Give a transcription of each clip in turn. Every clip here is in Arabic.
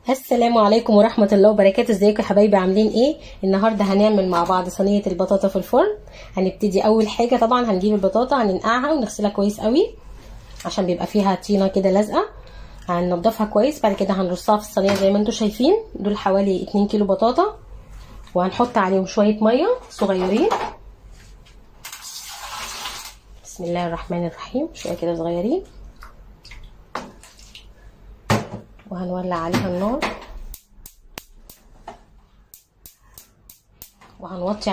السلام عليكم ورحمة الله وبركاته. ازيكم يا حبايبي، عاملين ايه؟ النهاردة هنعمل مع بعض صينية البطاطا في الفرن. هنبتدي اول حاجة طبعا هنجيب البطاطا، هننقعها ونغسلها كويس قوي عشان بيبقى فيها طينة كده لازقة. هننضفها كويس، بعد كده هنرصها في الصينية زي ما انتم شايفين. دول حوالي 2 كيلو بطاطا، وهنحط عليهم شوية مية صغيرين. بسم الله الرحمن الرحيم، شوية كده صغيرين، وهنولع عليها النار وهنوطي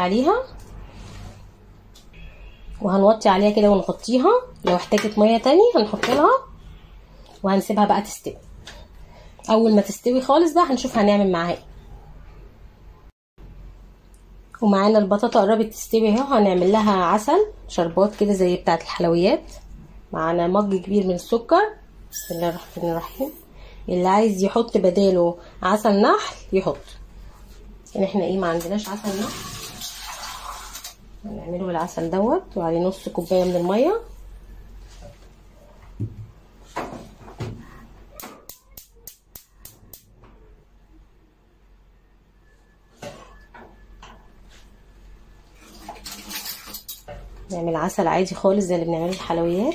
عليها كده ونغطيها. لو احتاجت ميه تاني هنحط لها وهنسيبها بقى تستوي. اول ما تستوي خالص بقى هنشوف هنعمل معاها ايه. ومعانا البطاطا قربت تستوي اهو. هنعمل لها عسل شربات كده زي بتاعه الحلويات. معانا مج كبير من السكر. بسم الله الرحمن الرحيم. اللي عايز يحط بداله عسل نحل يحط، يعني احنا ما عندناش عسل نحل. هنعمله بالعسل دوت، وعليه نص كوبايه من الميه. نعمل عسل عادي خالص زي اللي بنعمله الحلويات.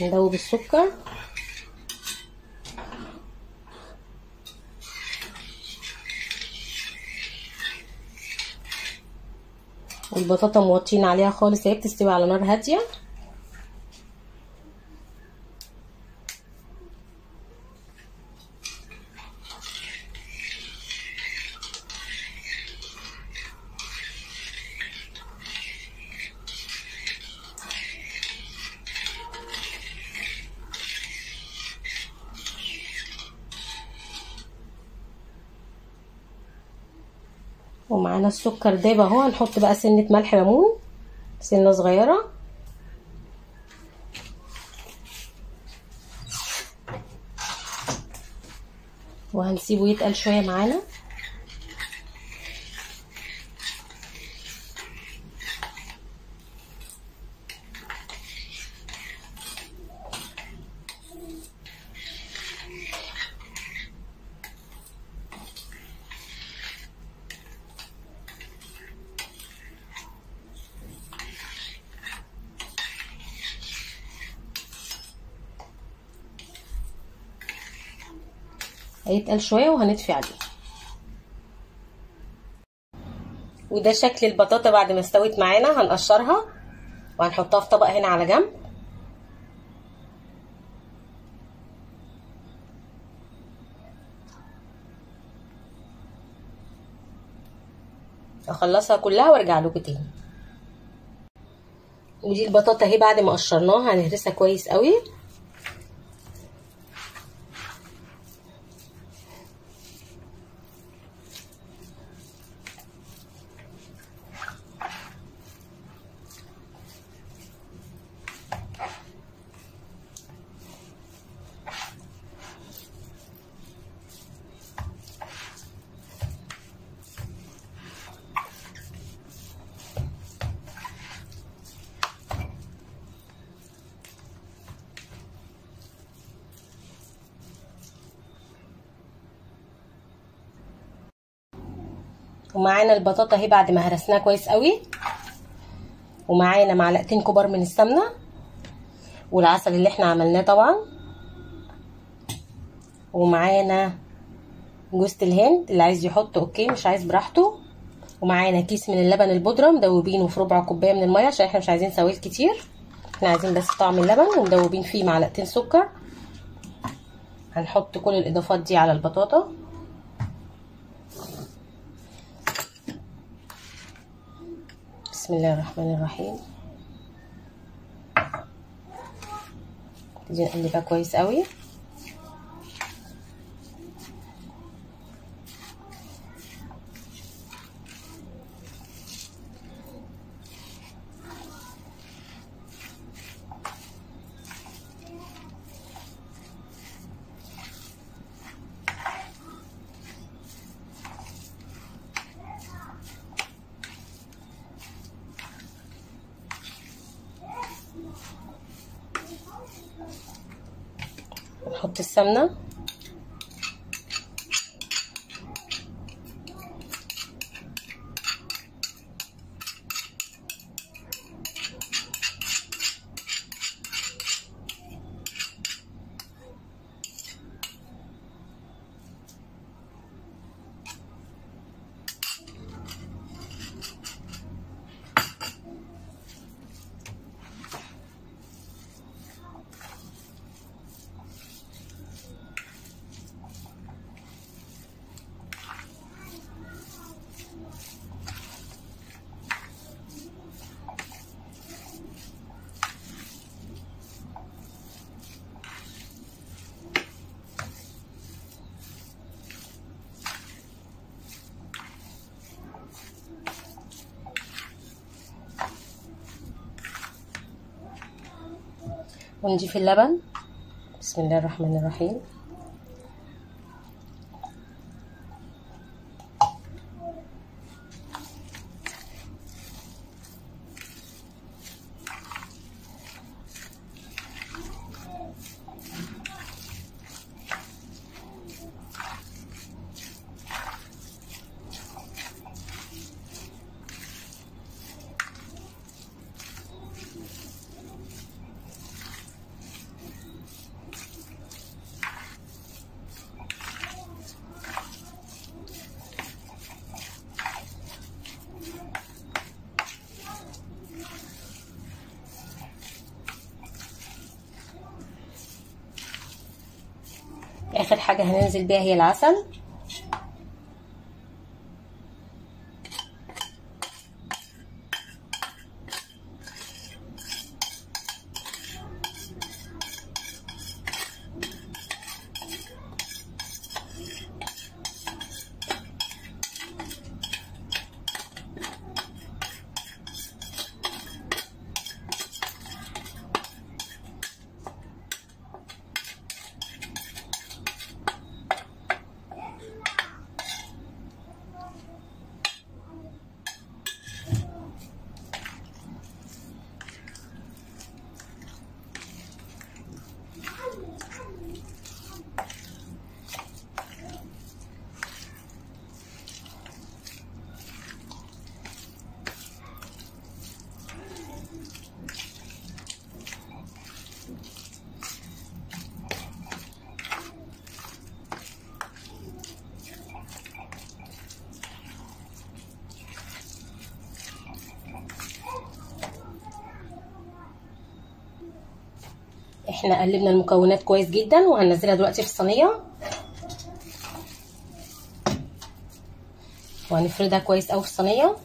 ندوب السكر والبطاطا موطين عليها خالص، هي بتستوي على نار هاديه. ومعانا السكر داب اهو. هنحط بقى سنه ملح ليمون، سنه صغيره، وهنسيبه يتقل شويه معانا. هيتقل شويه وهنطفي عليه. وده شكل البطاطا بعد ما استوت معانا. هنقشرها وهنحطها في طبق هنا على جنب. اخلصها كلها وارجع لكم تاني. ودي البطاطا اهي بعد ما قشرناها هنهرسها كويس قوي. ومعانا البطاطا اهي بعد ما هرسناها كويس قوي. ومعانا معلقتين كبار من السمنه والعسل اللي احنا عملناه طبعا. ومعانا جوز الهند، اللي عايز يحط اوكي، مش عايز براحته. ومعانا كيس من اللبن البودره مدوبينه في ربع كوبايه من الميه عشان احنا مش عايزين سوائل كتير، احنا عايزين بس طعم اللبن. ومدوبين فيه معلقتين سكر. هنحط كل الاضافات دي على البطاطا. بسم الله الرحمن الرحيم. نبتدي نقلبها كويس قوي. نحط السمنه. ونضيف اللبن. بسم الله الرحمن الرحيم. اخر حاجه هننزل بيها هي العسل. احنا قلبنا المكونات كويس جدا وهننزلها دلوقتي في الصينيه وهنفردها كويس قوي في الصينيه.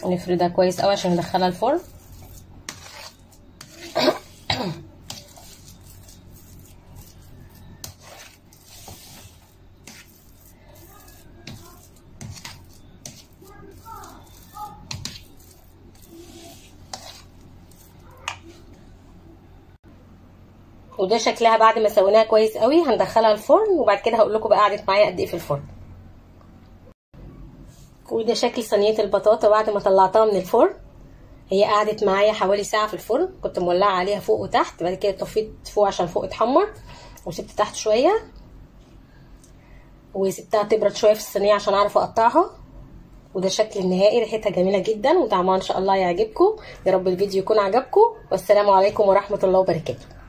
ونفردها كويس قوي عشان ندخلها الفرن. وده شكلها بعد ما سويناها كويس قوي. هندخلها الفرن وبعد كده هقول لكم بقى قعدت معايا قد ايه في الفرن. وده شكل صينيه البطاطا بعد ما طلعتها من الفرن. هي قعدت معايا حوالي ساعه في الفرن، كنت مولعه عليها فوق وتحت، بعد كده طفيت فوق عشان فوق اتحمر وسبت تحت شويه وسبتها تبرد شويه في الصينيه عشان اعرف اقطعها. وده الشكل النهائي. ريحتها جميله جدا وطعمها ان شاء الله يعجبكم. يا رب الفيديو يكون عجبكم، والسلام عليكم ورحمه الله وبركاته.